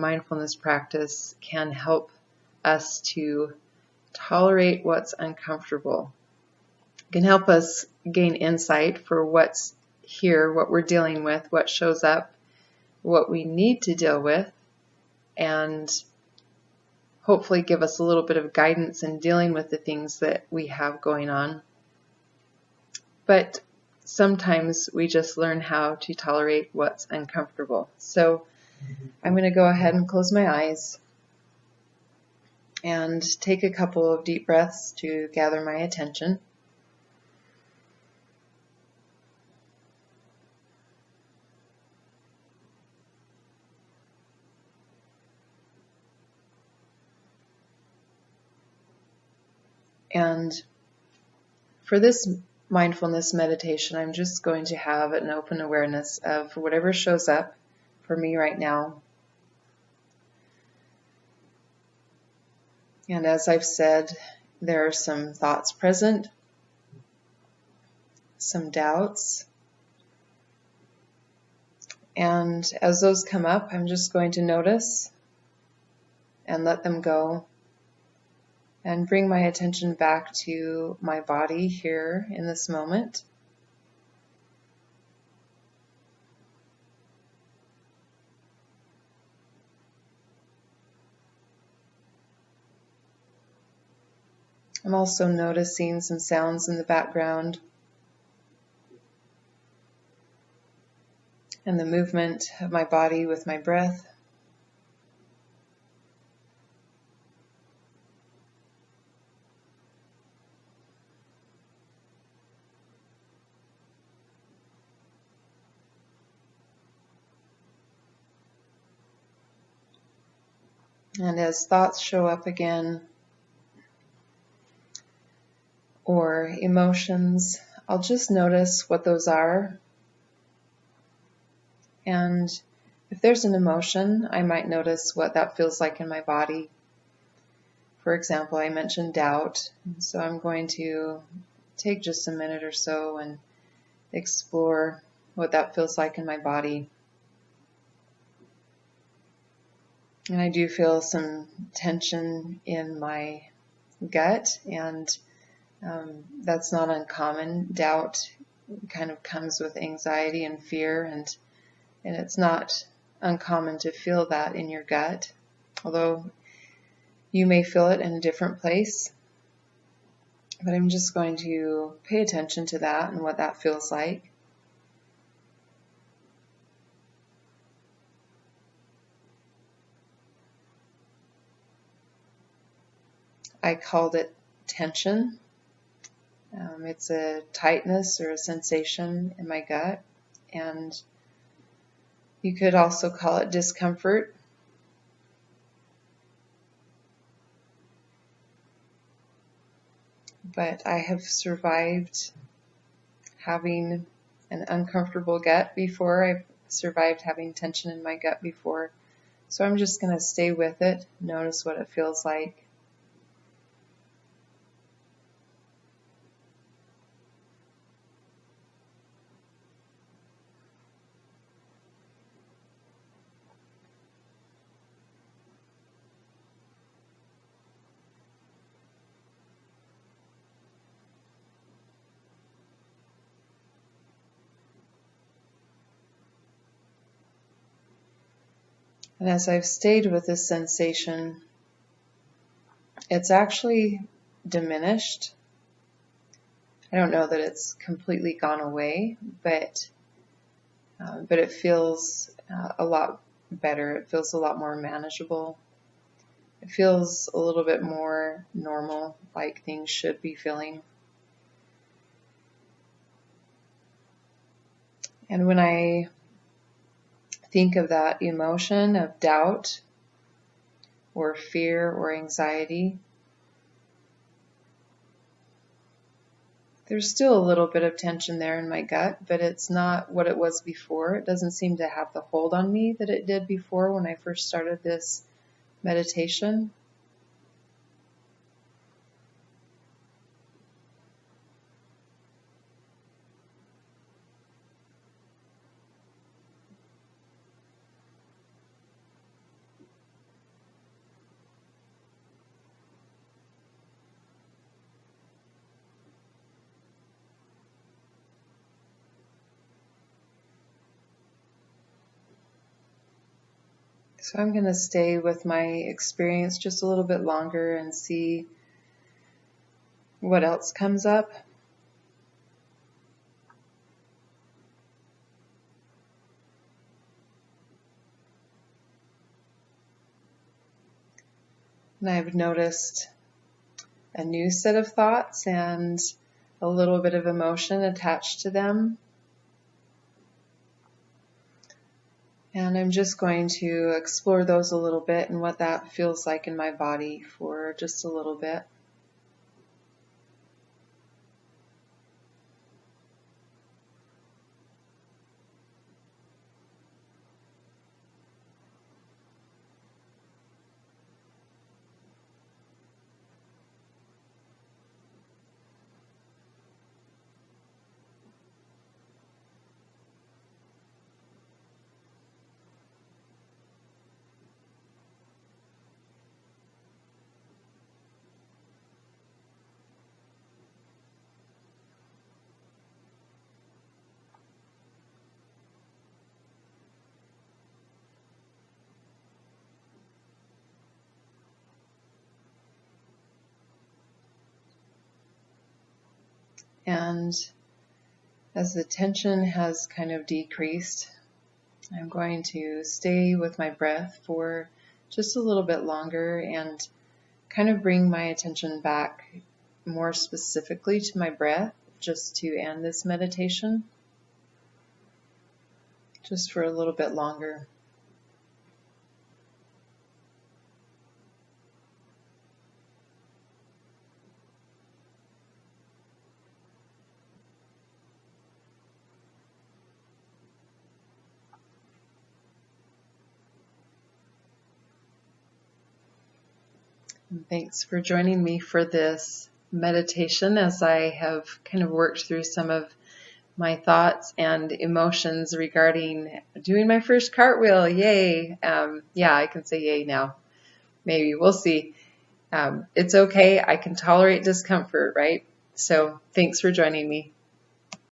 mindfulness practice can help us to tolerate what's uncomfortable. It can help us gain insight for what's here, what we're dealing with, what shows up, what we need to deal with, and hopefully give us a little bit of guidance in dealing with the things that we have going on. But sometimes we just learn how to tolerate what's uncomfortable. So I'm going to go ahead and close my eyes and take a couple of deep breaths to gather my attention. And for this mindfulness meditation, I'm just going to have an open awareness of whatever shows up for me right now. And as I've said, there are some thoughts present, some doubts. And as those come up, I'm just going to notice and let them go and bring my attention back to my body here in this moment. I'm also noticing some sounds in the background and the movement of my body with my breath. And as thoughts show up again, or emotions, I'll just notice what those are. And if there's an emotion, I might notice what that feels like in my body. For example, I mentioned doubt, so I'm going to take just a minute or so and explore what that feels like in my body. And I do feel some tension in my gut, and that's not uncommon. Doubt kind of comes with anxiety and fear, and it's not uncommon to feel that in your gut, although you may feel it in a different place. But I'm just going to pay attention to that and what that feels like. I called it tension. It's a tightness or a sensation in my gut, and you could also call it discomfort. But I have survived having an uncomfortable gut before. I've survived having tension in my gut before. So I'm just going to stay with it, notice what it feels like. And as I've stayed with this sensation, it's actually diminished. I don't know that it's completely gone away, but it feels a lot better. It feels a lot more manageable. It feels a little bit more normal, like things should be feeling. And when I think of that emotion of doubt or fear or anxiety, there's still a little bit of tension there in my gut, but it's not what it was before. It doesn't seem to have the hold on me that it did before when I first started this meditation. So I'm going to stay with my experience just a little bit longer and see what else comes up. And I've noticed a new set of thoughts and a little bit of emotion attached to them. And I'm just going to explore those a little bit and what that feels like in my body for just a little bit. And as the tension has kind of decreased, I'm going to stay with my breath for just a little bit longer and kind of bring my attention back more specifically to my breath just to end this meditation, just for a little bit longer. And thanks for joining me for this meditation as I have kind of worked through some of my thoughts and emotions regarding doing my first cartwheel. Yay. Yeah, I can say yay now. Maybe. We'll see. It's okay. I can tolerate discomfort, right? So thanks for joining me.